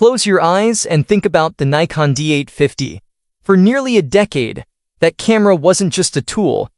Close your eyes and think about the Nikon D850. For nearly a decade, that camera wasn't just a tool.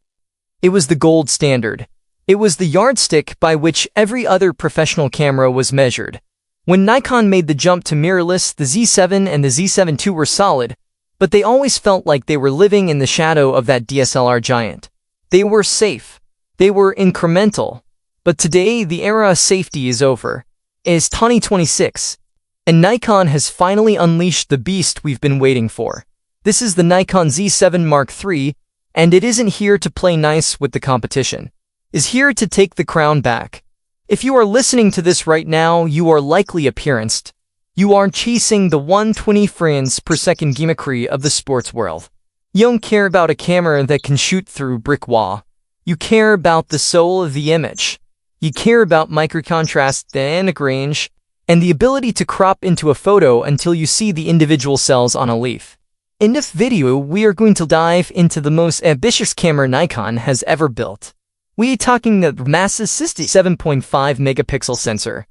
It was the gold standard. It was the yardstick by which every other professional camera was measured. When Nikon made the jump to mirrorless, the Z7 and the Z7 II were solid, but they always felt like they were living in the shadow of that DSLR giant. They were safe. They were incremental. But today, the era of safety is over. It is 2026, and Nikon has finally unleashed the beast we've been waiting for. This is the Nikon Z7 Mark III, and it isn't here to play nice with the competition. It's here to take the crown back. If you are listening to this right now, you are likely experienced. You are chasing the 120 frames per second gimmickry of the sports world. You don't care about a camera that can shoot through brick wall. You care about the soul of the image. You care about microcontrast, dynamic range, and the ability to crop into a photo until you see the individual cells on a leaf. In this video, we are going to dive into the most ambitious camera Nikon has ever built. We are talking the massive 67.5 megapixel sensor,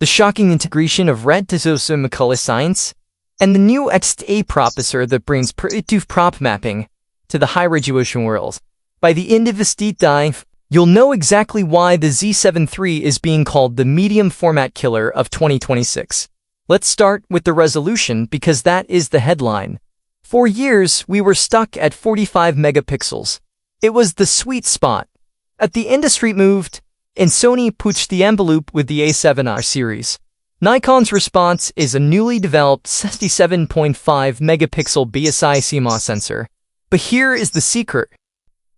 the shocking integration of red to color science, and the new EXPEED processor that brings predictive prop mapping to the high-resolution world. By the end of this deep dive, you'll know exactly why the Z7 III is being called the medium format killer of 2026. Let's start with the resolution because that is the headline. For years, we were stuck at 45 megapixels. It was the sweet spot. At the industry moved, and Sony pushed the envelope with the A7R series. Nikon's response is a newly developed 67.5 megapixel BSI CMOS sensor. But here is the secret.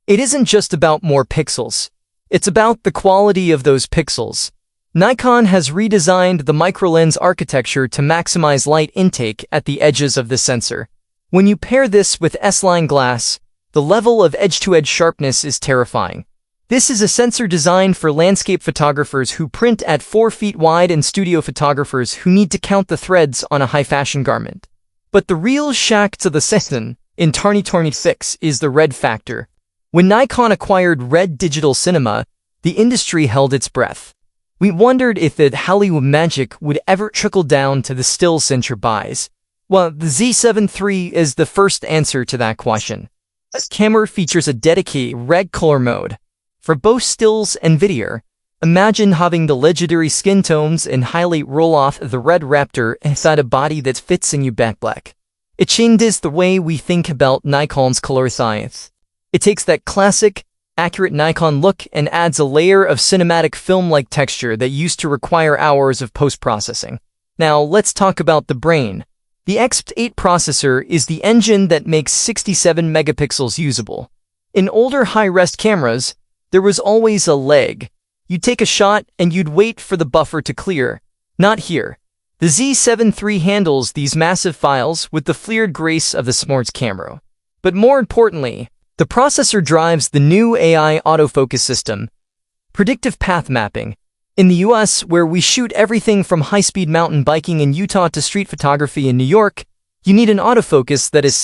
It isn't just about more pixels. It's about the quality of those pixels. Nikon has redesigned the microlens architecture to maximize light intake at the edges of the sensor. When you pair this with S-line glass, the level of edge-to-edge sharpness is terrifying. This is a sensor designed for landscape photographers who print at 4 feet wide and studio photographers who need to count the threads on a high-fashion garment. But the real shock to the system in 2026 is the red factor. When Nikon acquired Red Digital Cinema, the industry held its breath. We wondered if the Hollywood magic would ever trickle down to the still sensor buys. Well, the Z7 III is the first answer to that question. This camera features a dedicated red color mode. For both stills and video, imagine having the legendary skin tones and highlight roll-off the red raptor inside a body that fits in you back black. It changes the way we think about Nikon's color science. It takes that classic, accurate Nikon look and adds a layer of cinematic film-like texture that used to require hours of post-processing. Now, let's talk about the brain. The EXPEED processor is the engine that makes 67 megapixels usable. In older high-res cameras, there was always a lag. You'd take a shot and you'd wait for the buffer to clear. Not here. The Z7 III handles these massive files with the flared grace of the sports camera. But more importantly, the processor drives the new AI autofocus system, predictive path mapping. In the US, where we shoot everything from high-speed mountain biking in Utah to street photography in New York, you need an autofocus that is